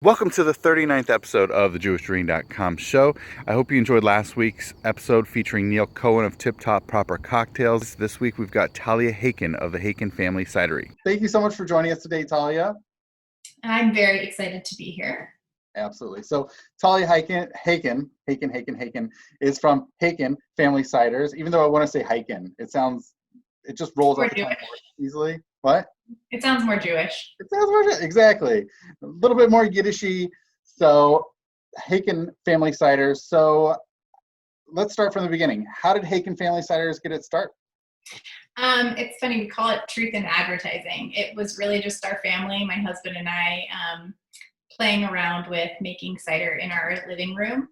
Welcome to the 39th episode of the JewishDream.com show. I hope you enjoyed last week's episode featuring Neil Cohen of Tip Top Proper Cocktails. This week we've got Talia Haykin of the Haykin family cidery. Thank you so much for joining us today, Talia. I'm very excited to be here. Absolutely. So Talia Haykin is from Haykin Family Ciders. Even though I want to say Haykin, it just rolls off the tongue more easily. What? It sounds more Jewish. It sounds more exactly. A little bit more Yiddishy. So Haykin Family Ciders. So let's start from the beginning. How did Haykin Family Ciders get its start? It's funny, we call it truth in advertising. It was really just our family, my husband and I, playing around with making cider in our living room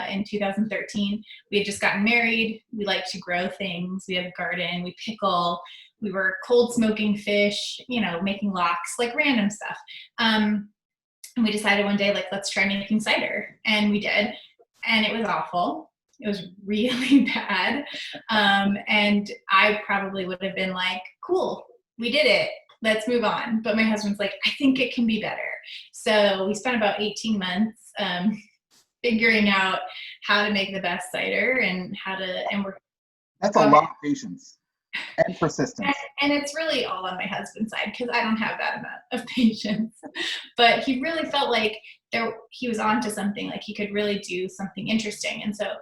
in 2013. We had just gotten married. We like to grow things. We have a garden. We pickle. We were cold smoking fish, making lox, like random stuff. And we decided one day, let's try making cider. And we did. And it was awful. It was really bad. And I probably would have been like, cool, we did it. Let's move on. But my husband's like, I think it can be better. So we spent about 18 months figuring out how to make the best cider and That's a lot of patience and persistence. And it's really all on my husband's side because I don't have that amount of patience. But he really felt like he was onto something, like he could really do something interesting. And so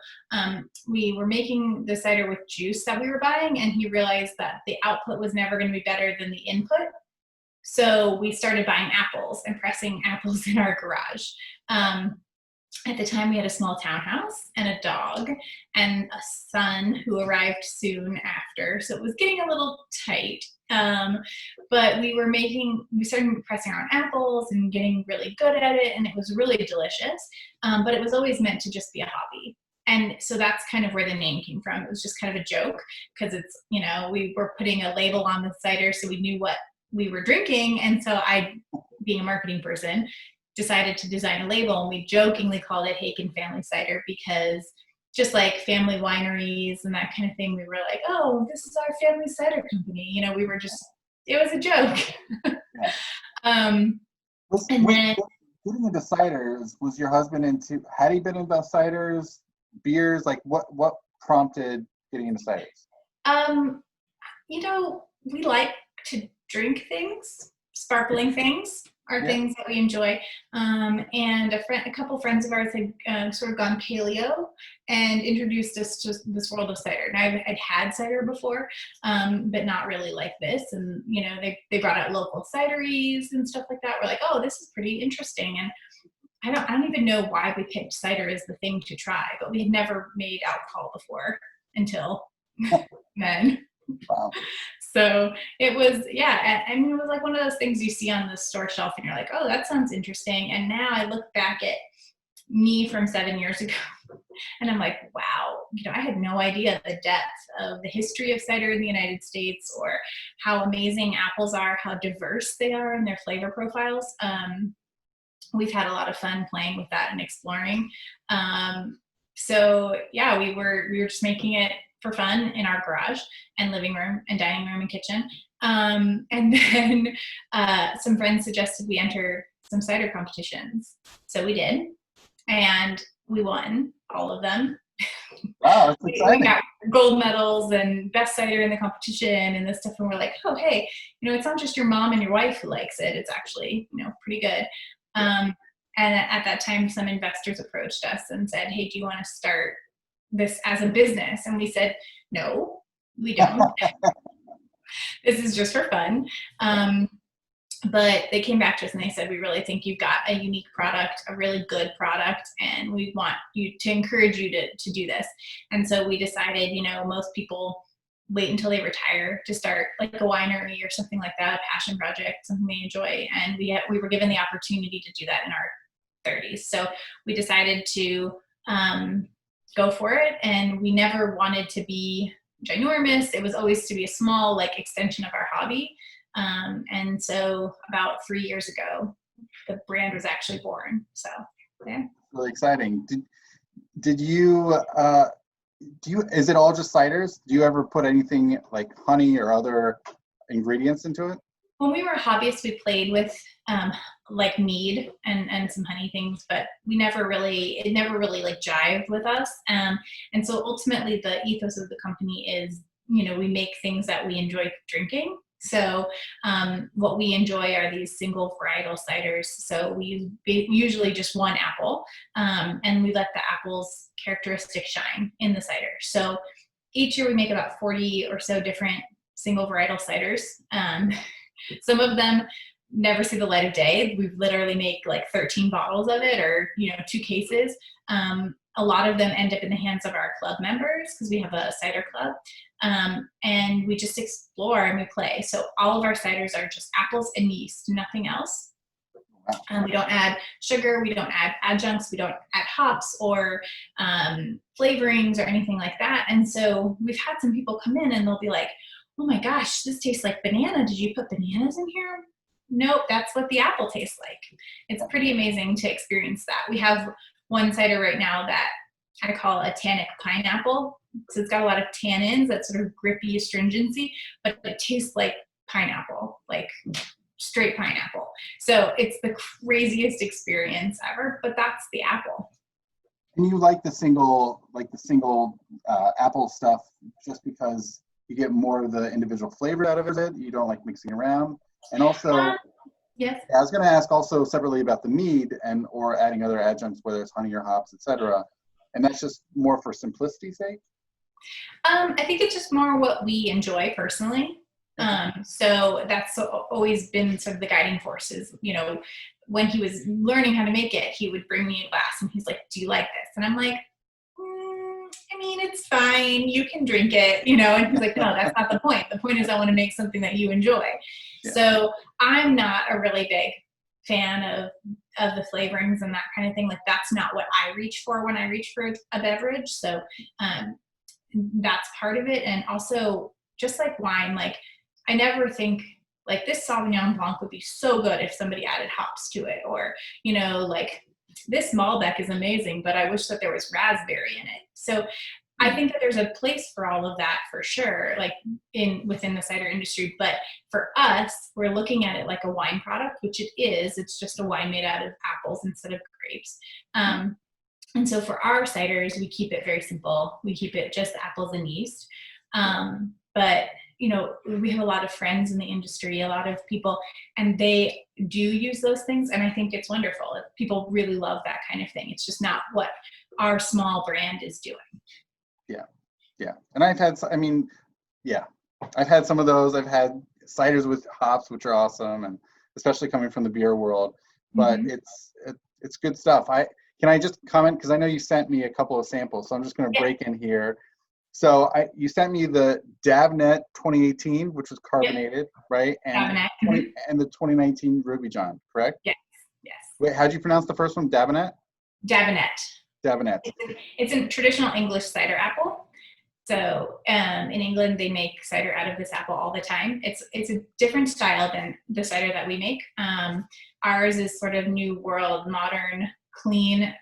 we were making the cider with juice that we were buying, and he realized that the output was never going to be better than the input. So we started buying apples and pressing apples in our garage. At the time, we had a small townhouse and a dog and a son who arrived soon after. So it was getting a little tight. But we started pressing our own apples and getting really good at it. And it was really delicious. But it was always meant to just be a hobby. And so that's kind of where the name came from. It was just kind of a joke because it's, we were putting a label on the cider so we knew what we were drinking. And so I, being a marketing person, decided to design a label, and we jokingly called it Haykin Family Cider because just like family wineries and that kind of thing, we were like, oh, this is our family cider company. It was a joke. Getting into ciders, was your husband had he been into ciders, beers? Like what prompted getting into ciders? We like to drink things, sparkling things. Things that we enjoy. And a couple friends of ours had sort of gone paleo and introduced us to this world of cider. And I'd had cider before, but not really like this. And, they brought out local cideries and stuff like that. We're like, oh, this is pretty interesting. And I don't even know why we picked cider as the thing to try, but we had never made alcohol before until then. Wow. So it was, it was like one of those things you see on the store shelf and you're like, oh, that sounds interesting. And now I look back at me from 7 years ago and I'm like, wow, I had no idea the depth of the history of cider in the United States or how amazing apples are, how diverse they are in their flavor profiles. We've had a lot of fun playing with that and exploring. We were just making it for fun in our garage and living room and dining room and kitchen. And then some friends suggested we enter some cider competitions. So we did, and we won all of them. Wow, that's exciting. We got gold medals and best cider in the competition and this stuff. And we're like, oh, hey, it's not just your mom and your wife who likes it. It's actually, pretty good. And at that time, some investors approached us and said, hey, do you want to start this as a business? And we said, no, we don't. This is just for fun. But they came back to us and they said, we really think you've got a unique product, a really good product, and we want you to encourage you to do this. And so we decided, most people wait until they retire to start like a winery or something like that, a passion project, something they enjoy. And we were given the opportunity to do that in our 30s. So we decided to go for it, and we never wanted to be ginormous. It was always to be a small extension of our hobby. And so about 3 years ago, the brand was actually born. So yeah, really exciting. Did you is it all just ciders? Do you ever put anything like honey or other ingredients into it? when we were hobbyists, we played with like mead and some honey things, but it never really like jived with us. And so ultimately the ethos of the company is, we make things that we enjoy drinking. So what we enjoy are these single varietal ciders. So we use usually just one apple, and we let the apple's characteristic shine in the cider. So each year we make about 40 or so different single varietal ciders. Some of them never see the light of day. We literally make like 13 bottles of it, or 2 cases. A lot of them end up in the hands of our club members because we have a cider club, and we just explore and we play. So all of our ciders are just apples and yeast, nothing else. We don't add sugar, we don't add adjuncts, we don't add hops or flavorings or anything like that. And so we've had some people come in and they'll be like, oh my gosh, this tastes like banana. Did you put bananas in here? Nope, that's what the apple tastes like. It's pretty amazing to experience that. We have one cider right now that I call a Tannic Pineapple. So it's got a lot of tannins, that sort of grippy astringency, but it tastes like pineapple, like straight pineapple. So it's the craziest experience ever, but that's the apple. And you like the single apple stuff just because you get more of the individual flavor out of it. You don't like mixing around. And also, yes. I was going to ask also separately about the mead or adding other adjuncts, whether it's honey or hops, etc. And that's just more for simplicity's sake? I think it's just more what we enjoy personally. So that's always been sort of the guiding forces. When he was learning how to make it, he would bring me a glass and he's like, do you like this? And I'm like, it's fine. You can drink it, and he's like, no, that's not the point. The point is I want to make something that you enjoy. Yeah. So I'm not a really big fan of the flavorings and that kind of thing. Like that's not what I reach for when I reach for a beverage. So that's part of it. And also just like wine, like I never think like this Sauvignon Blanc would be so good if somebody added hops to it, or, like this Malbec is amazing, but I wish that there was raspberry in it. So I think that there's a place for all of that for sure, like within the cider industry. But for us, we're looking at it like a wine product, which it is. It's just a wine made out of apples instead of grapes. And so for our ciders, we keep it very simple. We keep it just apples and yeast. But we have a lot of friends in the industry, a lot of people, and they do use those things. And I think it's wonderful. People really love that kind of thing. It's just not what our small brand is doing. Yeah. And I've had some of those. I've had ciders with hops, which are awesome, and especially coming from the beer world. But it's good stuff. Can I just comment, because I know you sent me a couple of samples, so I'm just going to break in here. So you sent me the Davenet 2018, which was carbonated, right? And and the 2019 Ruby John, correct? Yes. Wait, how'd you pronounce the first one? Davenet? Davenet. It's a traditional English cider apple. So in England, they make cider out of this apple all the time. It's a different style than the cider that we make. Ours is sort of new world, modern, clean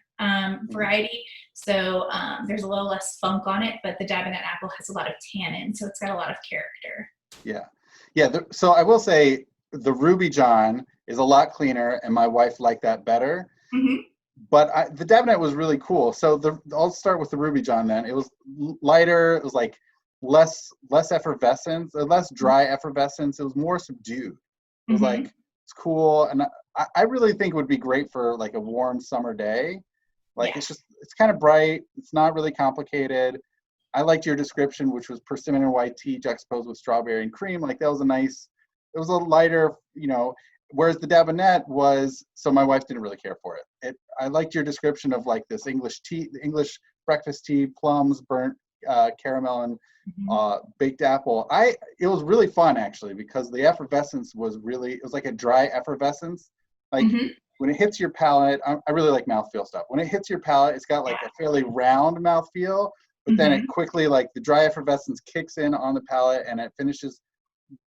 variety. So there's a little less funk on it, but the Davenet apple has a lot of tannin, so it's got a lot of character. Yeah. So I will say the Ruby John is a lot cleaner, and my wife liked that better. But the Davenet was really cool. So I'll start with the Ruby John then. It was lighter. It was like less effervescence, or less dry effervescence. It was more subdued. It was like, it's cool. And I really think it would be great for like a warm summer day. Like it's kind of bright. It's not really complicated. I liked your description, which was persimmon and white tea juxtaposed with strawberry and cream. Like that was it was a lighter, whereas the Davenet was, so my wife didn't really care for it. I liked your description of like this English tea, the English breakfast tea, plums, burnt caramel, and baked apple. It was really fun actually, because the effervescence was it was like a dry effervescence. Like when it hits your palate, I really like mouthfeel stuff. When it hits your palate, it's got like a fairly round mouthfeel, but then it quickly, like the dry effervescence kicks in on the palate, and it finishes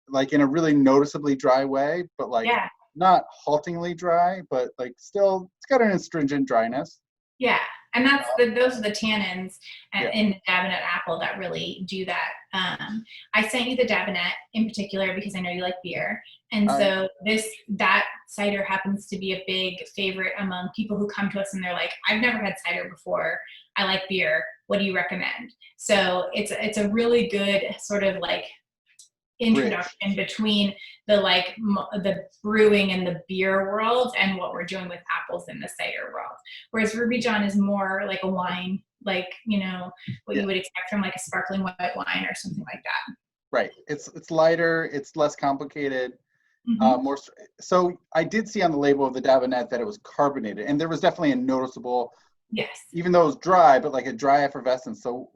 like in a really noticeably dry way, but like not haltingly dry, but like still, it's got an astringent dryness. Yeah. And those are the tannins in the Dabinet apple that really do that. I sent you the Dabinet in particular because I know you like beer. And so that cider happens to be a big favorite among people who come to us and they're like, I've never had cider before. I like beer. What do you recommend? So it's a really good sort of like introduction between the brewing and the beer world and what we're doing with apples in the cider world. Whereas Ruby John is more like a wine, like, you know, what you would expect from like a sparkling white wine or something like that. Right. It's lighter. It's less complicated. Mm-hmm. So I did see on the label of the Dabinet that it was carbonated, and there was definitely a noticeable, even though it was dry, but like a dry effervescence. So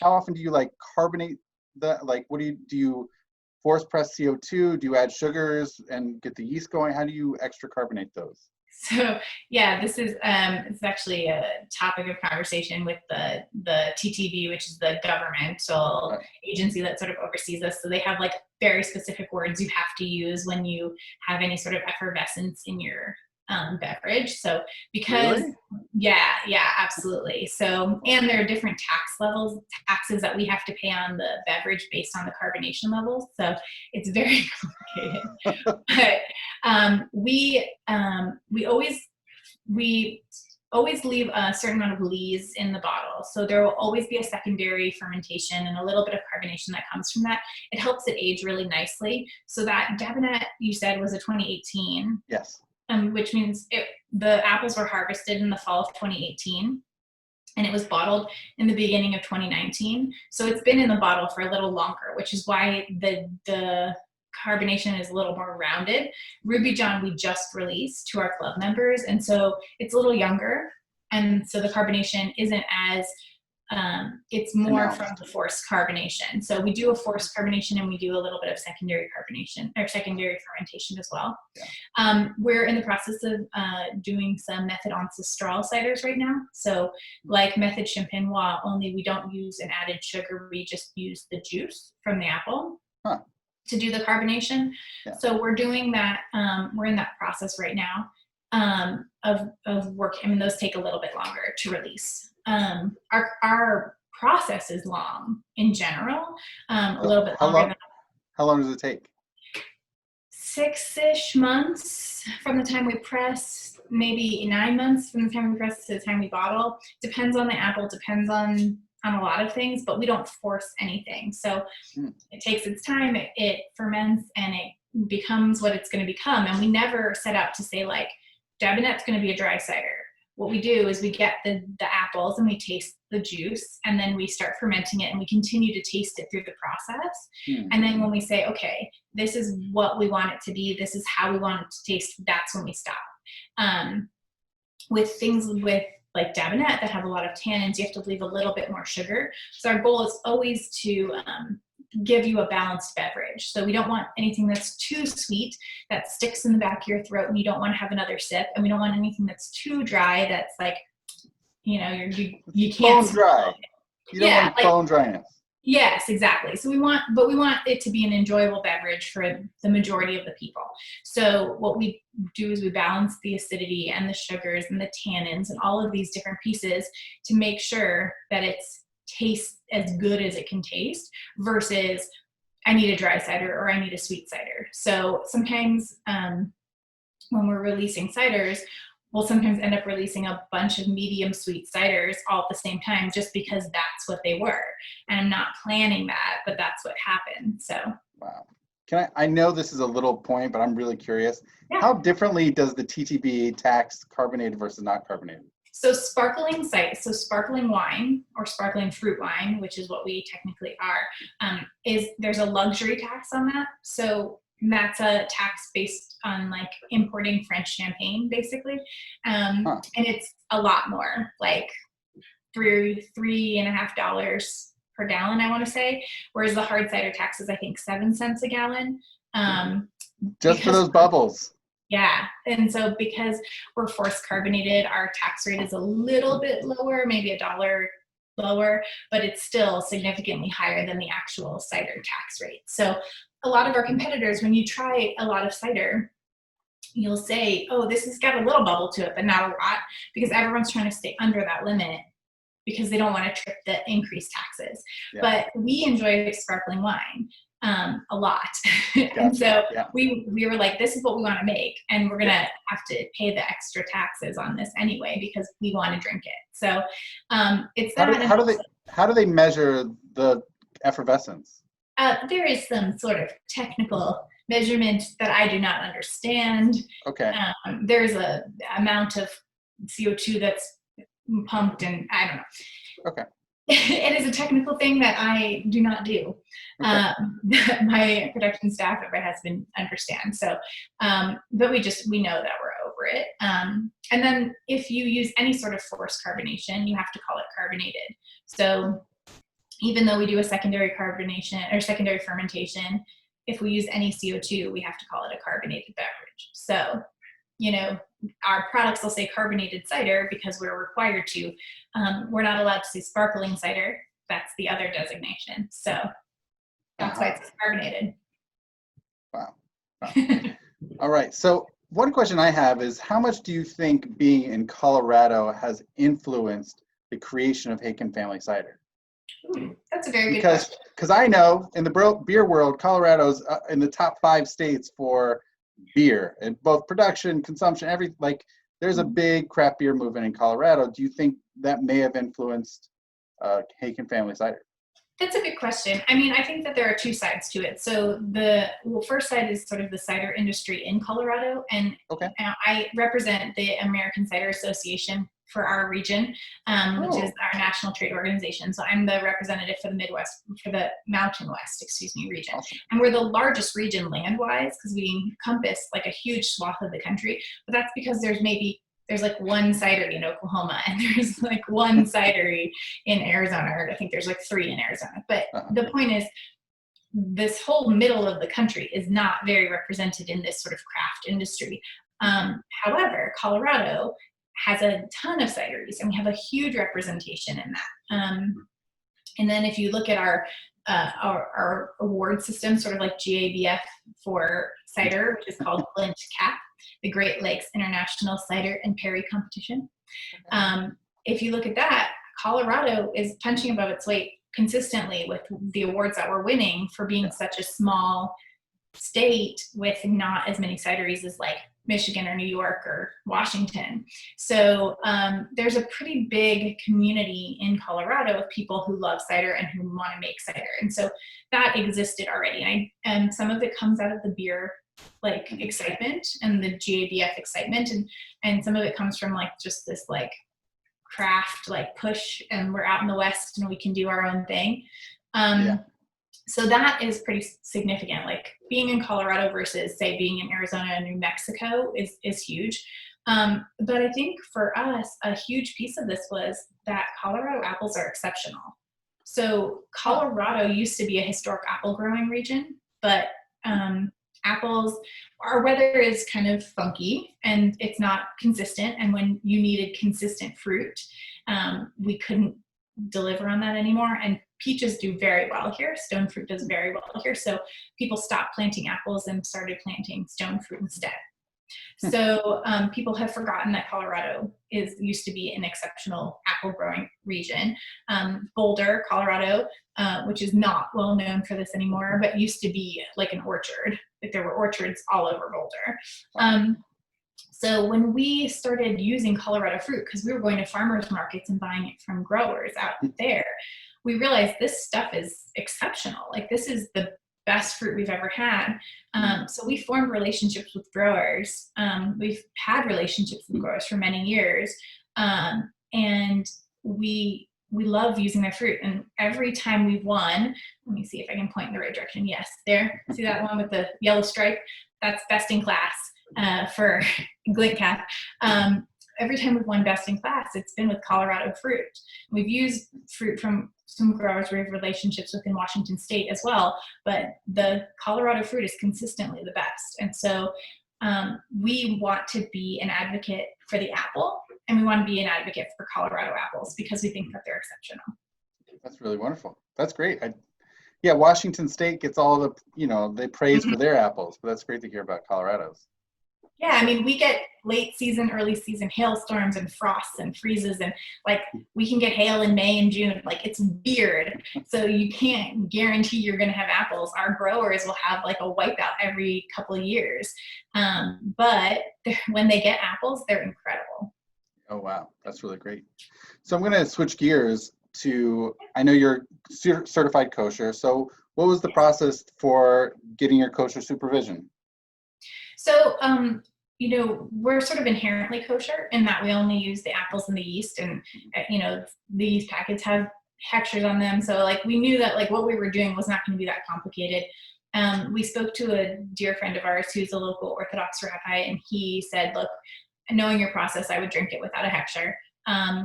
how often do you like carbonate that? Like, what do you force press CO2? Do you add sugars and get the yeast going? How do you extra carbonate those? So yeah, this is it's actually a topic of conversation with the TTB, which is the governmental agency that sort of oversees us. So they have like very specific words you have to use when you have any sort of effervescence in your beverage. So because absolutely. So, and there are different taxes that we have to pay on the beverage based on the carbonation levels. So it's very complicated. But we always leave a certain amount of lees in the bottle. So there will always be a secondary fermentation and a little bit of carbonation that comes from that. It helps it age really nicely. So that Dabinet you said was a 2018. Yes. Which means the apples were harvested in the fall of 2018 and it was bottled in the beginning of 2019. So it's been in the bottle for a little longer, which is why the carbonation is a little more rounded. Ruby John we just released to our club members, and so it's a little younger, and so the carbonation isn't as it's more from the forced carbonation. So we do a forced carbonation and we do a little bit of secondary carbonation or secondary fermentation as well. We're in the process of doing some method ancestral ciders right now. So like method champenois, only we don't use an added sugar, we just use the juice from the apple to do the carbonation. So we're doing that, we're in that process right now of work. I mean, those take a little bit longer to release. Our process is long in general, a little bit longer. How long does it take? 6-ish months from the time we press, maybe 9 months from the time we press to the time we bottle. Depends on the apple, depends on a lot of things, but we don't force anything. So it takes its time, it ferments, and it becomes what it's going to become. And we never set out to say like, Dabinet's going to be a dry cider. What we do is we get the apples and we taste the juice, and then we start fermenting it and we continue to taste it through the process. And then when we say, okay, this is what we want it to be, this is how we want it to taste, that's when we stop. With things with like Dabinet that have a lot of tannins, you have to leave a little bit more sugar. So our goal is always to give you a balanced beverage. So we don't want anything that's too sweet that sticks in the back of your throat and you don't want to have another sip, and we don't want anything that's too dry that's like, you know, you can't bone dry. You don't want bone dryness. Yes, exactly. So we want it to be an enjoyable beverage for the majority of the people. So what we do is we balance the acidity and the sugars and the tannins and all of these different pieces to make sure that it's tastes as good as it can taste versus I need a dry cider or I need a sweet cider. So sometimes when we're releasing ciders, we'll sometimes end up releasing a bunch of medium sweet ciders all at the same time just because that's what they were. And I'm not planning that, but that's what happened. So wow. I know this is a little point, but I'm really curious. How differently does the TTB tax carbonated versus not carbonated? So sparkling wine or sparkling fruit wine, which is what we technically are, there's a luxury tax on that. So that's a tax based on like importing French champagne, basically. And it's a lot more, like $3.50 per gallon, I want to say. Whereas the hard cider tax is, I think, 7 cents a gallon. Just for those bubbles. Yeah, and so because we're forced carbonated, our tax rate is a little bit lower, maybe $1 lower, but it's still significantly higher than the actual cider tax rate. So a lot of our competitors, when you try a lot of cider, you'll say, oh, this has got a little bubble to it, but not a lot, because everyone's trying to stay under that limit because they don't want to trip the increased taxes. Yeah. But we enjoy sparkling wine a lot. Gotcha. And so we were like, this is what we want to make, and we're going to have to pay the extra taxes on this anyway because we want to drink it. So it's that. How do they measure the effervescence? There is some sort of technical measurement that I do not understand. Okay. There's a amount of CO2 that's pumped, and I don't know. Okay. It is a technical thing that I do not do. Okay. My production staff and my husband understand. So, but we know that we're over it. And then if you use any sort of forced carbonation, you have to call it carbonated. So even though we do a secondary carbonation or secondary fermentation, if we use any CO2, we have to call it a carbonated beverage. So, our products will say carbonated cider because we're required to. We're not allowed to say sparkling cider. That's the other designation. So that's why it's carbonated. Wow. All right. So one question I have is, how much do you think being in Colorado has influenced the creation of Haykin family cider? That's a very good question. Because I know in the beer world, Colorado's in the top 5 states for beer, and both production, consumption, there's a big craft beer movement in Colorado. Do you think that may have influenced Haykin family cider? That's a good question. I mean, I think that there are 2 sides to it. So the first side is sort of the cider industry in Colorado, and I represent the American Cider Association for our region, which is our national trade organization. So I'm the representative for the Mountain West, region. Awesome. And we're the largest region land-wise because we encompass like a huge swath of the country. But that's because there's like one cidery in Oklahoma, and there's like one cidery in Arizona, or I think there's like 3 in Arizona. But the point is, this whole middle of the country is not very represented in this sort of craft industry. However, Colorado has a ton of cideries, and we have a huge representation in that. And then if you look at our award system, sort of like GABF for cider, which is called Glint CAP, the Great Lakes International Cider and Perry Competition. If you look at that, Colorado is punching above its weight consistently with the awards that we're winning for being such a small state with not as many cideries as like Michigan or New York or Washington. So there's a pretty big community in Colorado of people who love cider and who want to make cider. And so that existed already. And some of it comes out of the beer like excitement and the GABF excitement. And some of it comes from like just this like craft like push, and we're out in the West and we can do our own thing. So that is pretty significant. Like being in Colorado versus say being in Arizona and New Mexico is huge. But I think for us, a huge piece of this was that Colorado apples are exceptional. So Colorado used to be a historic apple growing region, but apples, our weather is kind of funky and it's not consistent. And when you needed consistent fruit, we couldn't deliver on that anymore. And peaches do very well here. Stone fruit does very well here. So people stopped planting apples and started planting stone fruit instead. So people have forgotten that Colorado used to be an exceptional apple growing region. Boulder, Colorado, which is not well known for this anymore, but used to be like an orchard. Like there were orchards all over Boulder. So when we started using Colorado fruit, because we were going to farmers markets and buying it from growers out there, we realized this stuff is exceptional. Like this is the best fruit we've ever had. So we formed relationships with growers. We've had relationships with growers for many years. And we love using their fruit. And every time we've won, let me see if I can point in the right direction. Yes, there. See that one with the yellow stripe? That's best in class for Glint Cap. Every time we've won best in class, it's been with Colorado fruit. We've used fruit from some growers we have relationships with in Washington State as well, but the Colorado fruit is consistently the best. And so we want to be an advocate for the apple, and we want to be an advocate for Colorado apples because we think that they're exceptional. That's really wonderful. That's great. Washington State gets all the, they praise for their apples, but that's great to hear about Colorado's. Yeah, I mean, we get late season, early season hailstorms and frosts and freezes, and like we can get hail in May and June. Like it's weird. So you can't guarantee you're going to have apples. Our growers will have like a wipeout every couple of years. But when they get apples, they're incredible. Oh, wow. That's really great. So I'm going to switch gears to, I know you're certified kosher. So what was the process for getting your kosher supervision? So, you know, we're sort of inherently kosher in that we only use the apples and the yeast, and you know, the yeast packets have hechsers on them. So like we knew that like what we were doing was not going to be that complicated. We spoke to a dear friend of ours who's a local Orthodox rabbi, and he said, look, knowing your process, I would drink it without a hechsher.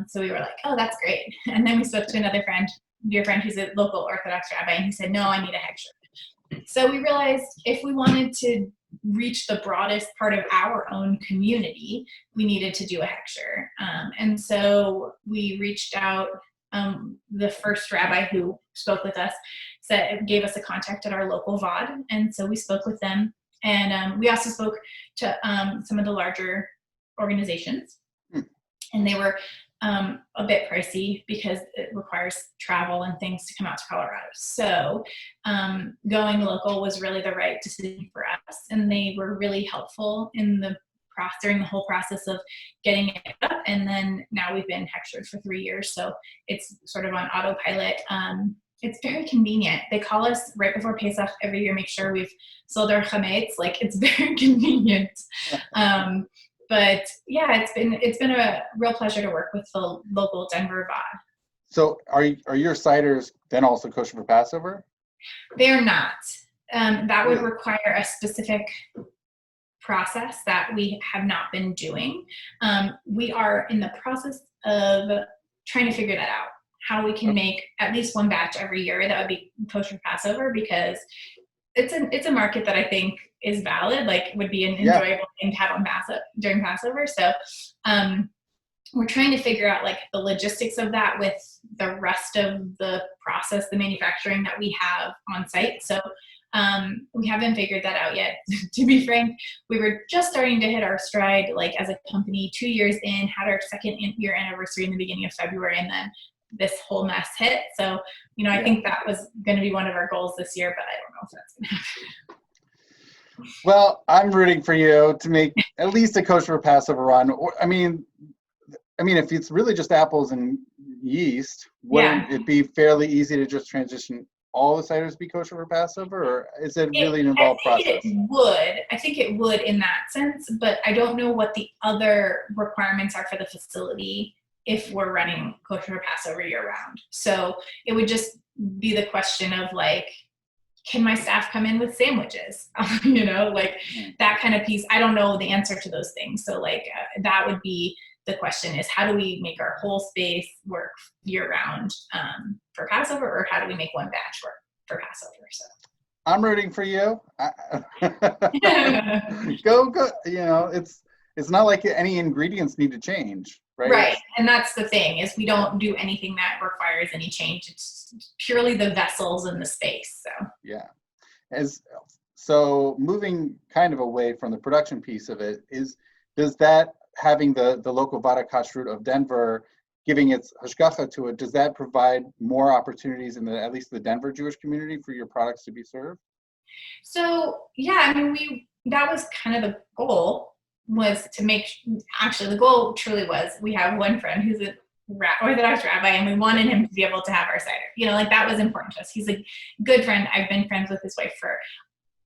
So we were like, oh, that's great. And then we spoke to another friend, dear friend who's a local Orthodox rabbi, and he said, no, I need a hechsher. So we realized if we wanted to reach the broadest part of our own community, we needed to do a hechsher. And so we reached out. The first rabbi who spoke with us gave us a contact at our local VOD. And so we spoke with them. And we also spoke to some of the larger organizations. And they were a bit pricey because it requires travel and things to come out to Colorado. So going local was really the right decision for us. And they were really helpful in the during the whole process of getting it up. And then now we've been hechshered for 3 years. So it's sort of on autopilot. It's very convenient. They call us right before Pesach every year, make sure we've sold our chametz. Like it's very convenient. But yeah, it's been a real pleasure to work with the local Denver VOD. So are your ciders then also kosher for Passover? They're not. That would require a specific process that we have not been doing. We are in the process of trying to figure that out, how we can make at least one batch every year that would be kosher Passover, because it's a market that I think is valid, like would be an enjoyable thing to have on during Passover. So we're trying to figure out like the logistics of that with the rest of the process, the manufacturing that we have on site. So we haven't figured that out yet. To be frank, we were just starting to hit our stride, like as a company, 2 years in, had our second year anniversary in the beginning of February, and then this whole mess hit. So, you know, I think that was going to be one of our goals this year, but I don't know if that's going to happen. Well, I'm rooting for you to make at least a kosher Passover run. I mean, if it's really just apples and yeast, wouldn't it be fairly easy to just transition all the ciders to be kosher for Passover, or is it really an involved process? I think it would in that sense, but I don't know what the other requirements are for the facility if we're running kosher for Passover year round. So it would just be the question of like, can my staff come in with sandwiches? You know, like that kind of piece. I don't know the answer to those things. So like that would be the question, is how do we make our whole space work year round for Passover, or how do we make one batch work for Passover? So I'm rooting for you. Go. You know, it's not like any ingredients need to change, right? Right, and that's the thing, is we don't do anything that requires any change. It's purely the vessels and the space. So yeah, so moving kind of away from the production piece of it, does that having the local Vada Kashrut of Denver giving its hashgacha to it, does that provide more opportunities in at least the Denver Jewish community for your products to be served? So yeah, I mean, that was kind of the goal, was to make, actually the goal truly was, we have one friend who's a Orthodox rabbi, and we wanted him to be able to have our cider. You know, like that was important to us. He's a good friend. I've been friends with his wife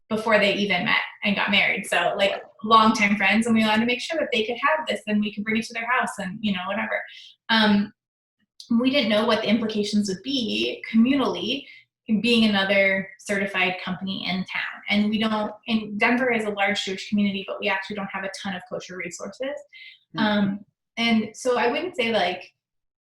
before they even met and got married. So like longtime friends, and we wanted to make sure that they could have this and we could bring it to their house and, you know, whatever. We didn't know what the implications would be communally, being another certified company in town. And Denver is a large Jewish community, but we actually don't have a ton of kosher resources. And so I wouldn't say like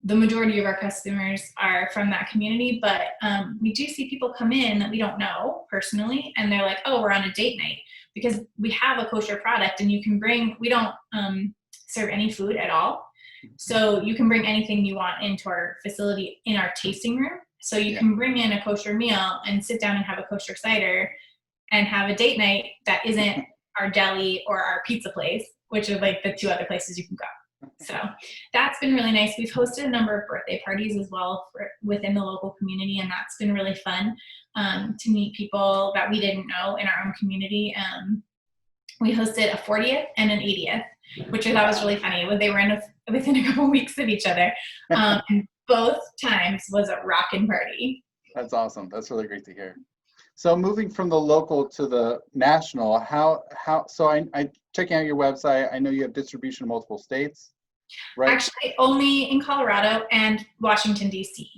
the majority of our customers are from that community, but we do see people come in that we don't know personally, and they're like, oh, we're on a date night, because we have a kosher product, and you can bring, we don't serve any food at all. So you can bring anything you want into our facility in our tasting room. So you can bring in a kosher meal and sit down and have a kosher cider and have a date night that isn't our deli or our pizza place, which are like the two other places you can go. So that's been really nice. We've hosted a number of birthday parties as well within the local community, and that's been really fun to meet people that we didn't know in our own community. We hosted a 40th and an 80th, which I thought was really funny. They were within a couple weeks of each other. And both times was a rockin' party. That's awesome. That's really great to hear. So moving from the local to the national, so I checking out your website, I know you have distribution in multiple states, right? Actually, only in Colorado and Washington, D.C.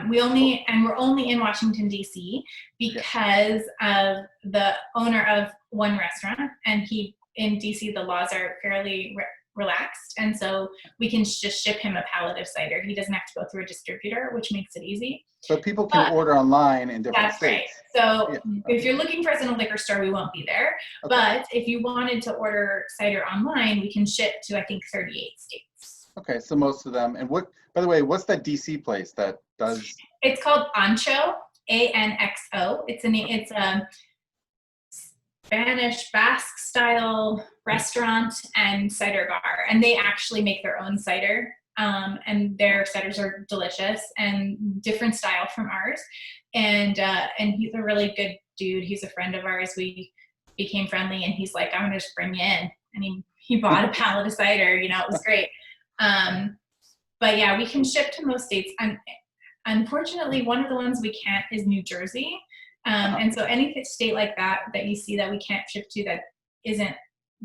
We're only in Washington, D.C. because of the owner of one restaurant, and in D.C. the laws are fairly relaxed, and so we can just ship him a pallet of cider. He doesn't have to go through a distributor, which makes it easy. But people can order online in different states. That's right. So if you're looking for us in a liquor store, we won't be there. Okay. But if you wanted to order cider online, we can ship to, I think, 38 states. Okay, so most of them. And by the way, what's that DC place that does? It's called Anxo, A-N-X-O. It's a Spanish Basque style restaurant and cider bar, and they actually make their own cider, and their ciders are delicious and different style from ours. And he's a really good dude. He's a friend of ours. We became friendly, and he's like, "I'm gonna just bring you in," and he bought a pallet of cider. It was great. But yeah, we can ship to most states. And unfortunately, one of the ones we can't is New Jersey. And so any state like that you see that we can't ship to that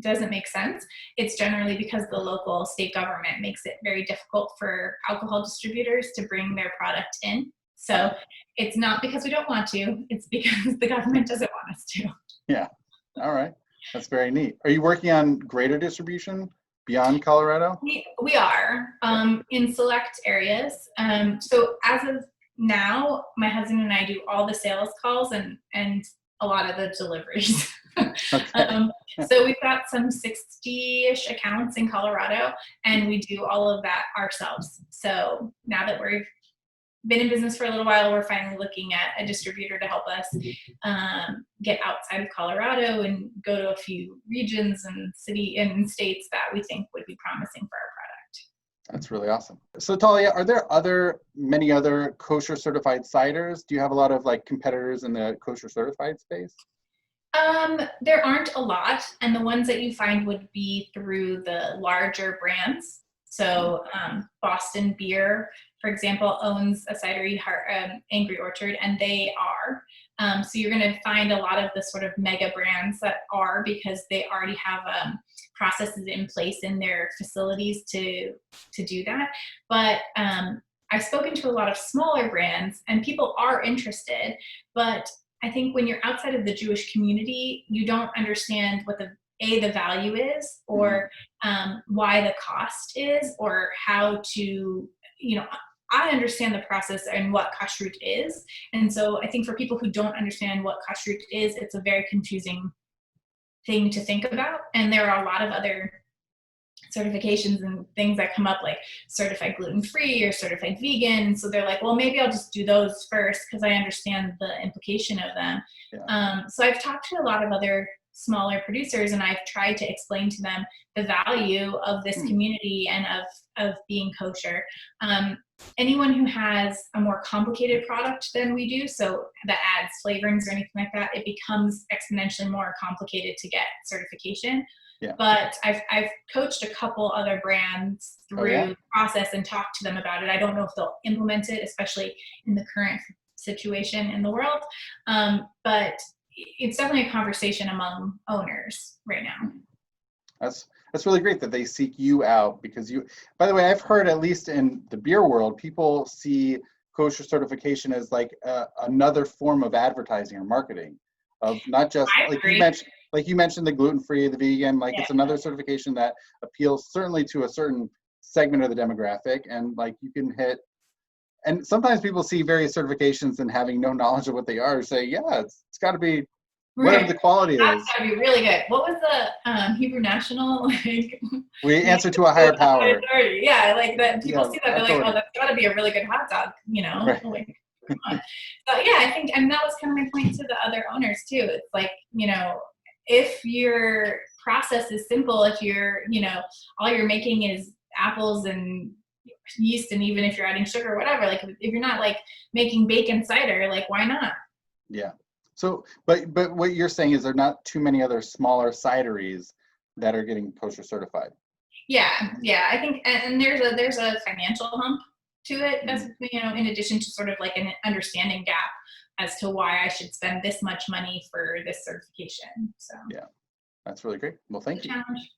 doesn't make sense, it's generally because the local state government makes it very difficult for alcohol distributors to bring their product in. So it's not because we don't want to, it's because the government doesn't want us to. Yeah. All right. That's very neat. Are you working on greater distribution beyond Colorado? We are in select areas. So as of now, my husband and I do all the sales calls and a lot of the deliveries. Okay. So we've got some 60-ish accounts in Colorado, and we do all of that ourselves. So now that we've been in business for a little while, we're finally looking at a distributor to help us get outside of Colorado and go to a few regions and states that we think would be promising for our product. That's really awesome. So Talia, are there many other kosher certified ciders? Do you have a lot of competitors in the kosher certified space? There aren't a lot, and the ones that you find would be through the larger brands. So Boston Beer, for example, owns a cidery, Angry Orchard, and they are. So you're going to find a lot of the sort of mega brands that are, because they already have processes in place in their facilities to do that. But I've spoken to a lot of smaller brands, and people are interested, but I think when you're outside of the Jewish community, you don't understand what the value is, or why the cost is, or how to, I understand the process and what kashrut is. And so I think for people who don't understand what kashrut is, it's a very confusing thing to think about. And there are a lot of other certifications and things that come up, like certified gluten-free or certified vegan. So they're like, well, maybe I'll just do those first because I understand the implication of them. Yeah. So I've talked to a lot of other smaller producers, and I've tried to explain to them the value of this community and of being kosher. Anyone who has a more complicated product than we do, so that adds flavorings or anything like that, it becomes exponentially more complicated to get certification. Yeah. But I've coached a couple other brands through the process and talked to them about it. I don't know if they'll implement it, especially in the current situation in the world. But it's definitely a conversation among owners right now. That's really great that they seek you out, because by the way, I've heard, at least in the beer world, people see kosher certification as another form of advertising or marketing, of not just you mentioned the gluten-free, the vegan, it's another certification that appeals certainly to a certain segment of the demographic, and you can hit. And sometimes people see various certifications and having no knowledge of what they are say, yeah, it's got to be whatever the quality is. That's got to be really good. What was the Hebrew National? We answer to a higher power. Yeah, that. People see that, they're like, oh, that's got to be a really good hot dog, Right. So yeah, I think, and that was kind of my point to the other owners too. It's if your process is simple, if you're, all you're making is apples and yeast, and even if you're adding sugar or whatever, like if you're not like making bacon cider, like why not? Yeah. So, but what you're saying is there are not too many other smaller cideries that are getting kosher certified. Yeah. I think, and there's a financial hump to it, as in addition to sort of like an understanding gap as to why I should spend this much money for this certification. So yeah, that's really great. Well, thank you. Challenge.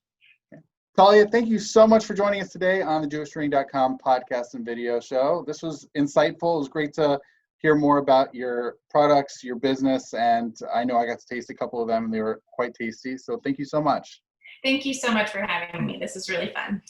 Talia, thank you so much for joining us today on the JewishDream.com podcast and video show. This was insightful. It was great to hear more about your products, your business, and I know I got to taste a couple of them and they were quite tasty. So thank you so much. Thank you so much for having me. This is really fun.